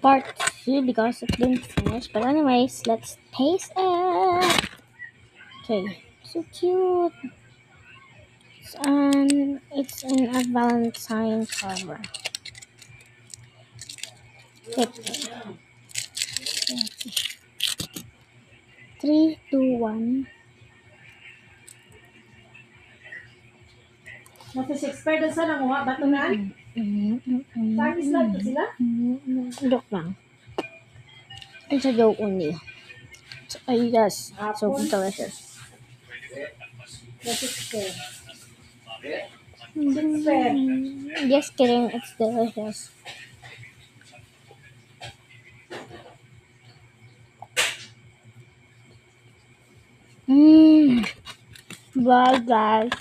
part 2 because it didn't finish. But anyways, let's taste it. Okay, so cute. It's in a Valentine cover. Okay. 3, 2, 1. Nasa Shakespeare doon sa nanguha, batunan? Saan isla to sila? Joke lang. It's a joke only. So, yes, so delicious. Nasa Shakespeare. Just kidding, it's delicious. Bye guys.